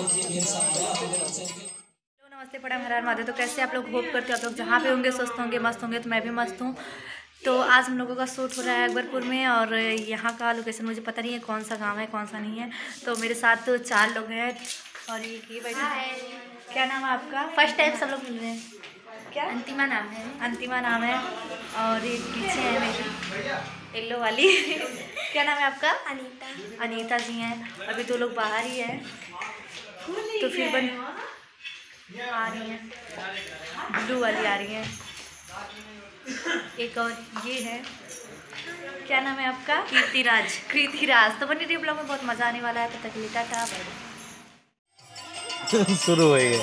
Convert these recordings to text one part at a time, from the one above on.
नमस्ते प्रणाम हर हर महादेव। तो कैसे आप लोग होप करते हो आप लोग जहाँ पे होंगे स्वस्थ होंगे मस्त होंगे। तो मैं भी मस्त हूँ। तो आज हम लोगों का शूट हो रहा है अकबरपुर में और यहाँ का लोकेशन मुझे पता नहीं है कौन सा गांव है कौन सा नहीं है। तो मेरे साथ 4 लोग हैं और ये बैठे। क्या नाम है आपका? फर्स्ट टाइम सब लोग मिल रहे हैं। क्या? अंतिमा नाम है। अंतिमा नाम है। और ये पीछे है मेरी येलो वाली क्या नाम है आपका? अनीता। अनीता जी हैं। अभी 2 लोग बाहर ही हैं तो फिर बन आ रही हैं। ब्लू वाली आ रही हैं। एक और ये है। क्या नाम है आपका? कीर्तिराज। कीर्तिराज। तो बनी रही ब्लॉग में बहुत मज़ा आने वाला है। तो तक लेटा था शुरू हो गया।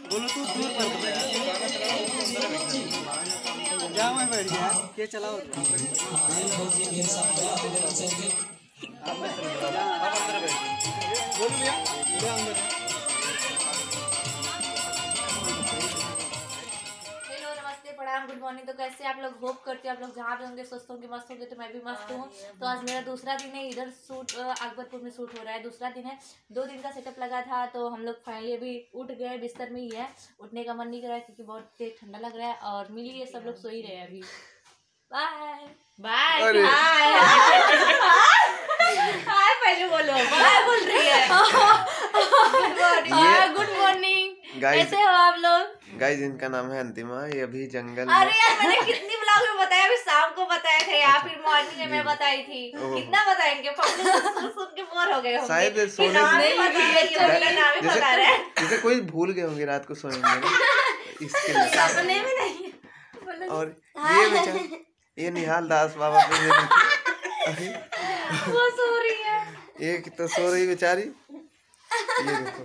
बोलो तू दूर पर क्या मैं बैठ गया ये चलाओ बोलो भैया प्रणाम गुड मॉर्निंग। तो कैसे आप लोग होप करते हो आप लोग जहाँ पे होंगे स्वस्थ होंगे मस्त होंगे। तो मैं भी मस्त हूँ। तो आज मेरा दूसरा दिन है। इधर शूट अकबरपुर में शूट हो रहा है। दूसरा दिन है। 2 दिन का सेटअप लगा था तो हम लोग फाइनली अभी उठ गए। बिस्तर में ही है। उठने का मन नहीं कर रहा है क्योंकि बहुत तेज ठंडा लग रहा है। और मिलिए सब लोग सो ही रहे हैं अभी। बाय बाय हाय पहले बोलो बाय बोल रही है। Good morning. कैसे हो आप लोग? गाइस इनका नाम है अंतिमा। ये अभी जंगल अरे यार मैंने कितनी ब्लॉग में बताया। अभी शाम को बताया था या फिर मॉर्निंग में मैं बताई थी। कितना बताएंगे? सुन के बोर हो गए होंगे। शायद सोने से जैसे कोई भूल गए होंगे रात को सोएंगे इसके लिए सपने में नहीं। और ये बेचारा ये निहाल दास बाबा पे वो सो रही है। एक तो सो रही बेचारी। ये देखो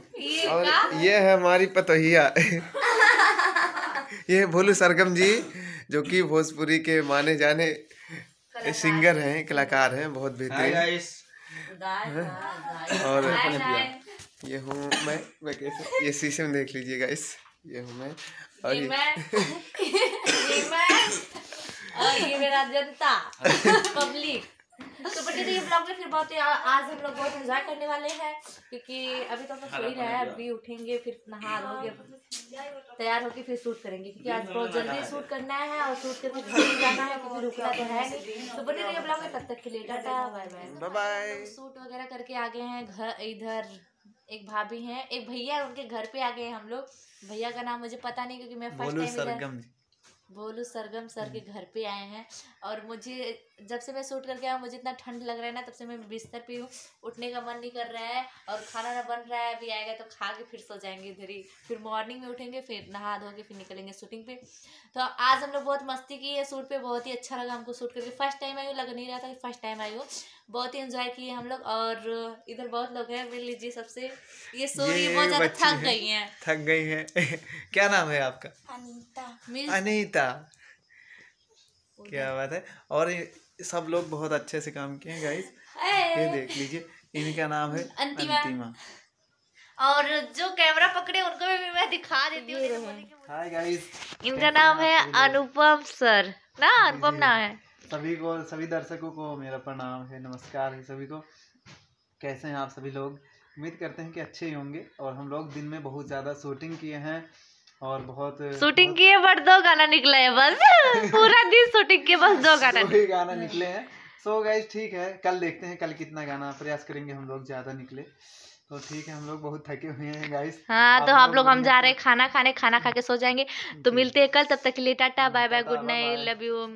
और ये है हमारी पतोहिया ये भोलू सरगम जी जो कि भोजपुरी के माने जाने सिंगर हैं कलाकार हैं बहुत बेहतरीन। और ये हूँ मैं कैसे ये शीशे में देख लीजिएगा इस ये हूँ मैं और ये मेरा जनता पब्लिक। तो बच्चे ये ब्लॉग में फिर बहुत आज हम लोग बहुत एंजॉय करने वाले हैं क्योंकि अभी तो हम सो ही रहे हैं। अभी उठेंगे फिर नहा धोके तैयार होके फिर शूट करेंगे क्योंकि आज बहुत जल्दी शूट करना है और शूट करके घर भी जाना है क्योंकि रुकना तो है नहीं। तो बने रहिए ब्लॉग में तब तक के लिए टाटा बाय बाय। शूट वगैरह करके आ गए हैं घर। इधर एक भाभी हैं एक भैया उनके घर पे आ गए हैं हम लोग। भैया का नाम मुझे पता नहीं क्योंकि मैं फर्स्ट टाइम भोलू सरगम सर के घर पे आए हैं। और मुझे जब से मैं शूट करके आया मुझे इतना ठंड लग रहा है ना तब से मैं बिस्तर पे हूँ। उठने का मन नहीं कर रहा है और खाना ना बन रहा है। अभी आएगा तो खा के फिर सो जाएंगे इधर ही। फिर मॉर्निंग में उठेंगे फिर नहा धो के फिर निकलेंगे शूटिंग पे। तो आज हम लोग बहुत मस्ती की है शूट पे। बहुत ही अच्छा लगा हमको शूट करके। फर्स्ट टाइम आई हूँ लग नहीं रहा था कि फर्स्ट टाइम आई हूँ। बहुत ही एंजॉय किए हम लोग। और इधर बहुत लोग हैं मिल लीजिए सबसे। ये सो रही है बहुत ज्यादा थक गई हैं क्या नाम है आपका? अनीता। अनीता क्या बात है। और सब लोग बहुत अच्छे से काम किए हैं गाइस। ये देख लीजिए इनका नाम है अंतिमा। और जो कैमरा पकड़े उनको भी मैं दिखा देती हूँ। हाय गाइस इनका नाम है अनुपम सर ना। अनुपम नाम है। सभी को सभी दर्शकों को मेरा प्रणाम है नमस्कार है सभी को। कैसे हैं आप सभी लोग? उम्मीद करते हैं कि अच्छे ही होंगे। और हम लोग दिन में बहुत ज़्यादा शूटिंग किए हैं और बहुत शूटिंग किए बट 2 गाना निकला है बस पूरा दिन शूटिंग के बस 2 गाना निकले हैं। सो गाइस ठीक है कल देखते हैं कल कितना गाना प्रयास करेंगे हम लोग ज़्यादा निकले। तो ठीक है हम लोग बहुत थके हुए हैं गाइस। हाँ तो आप लोग हम जा रहे हैं खाना खाने। खाना खा के सो जाएंगे। तो मिलते हैं कल तब तक के लिए tata bye bye good night love you.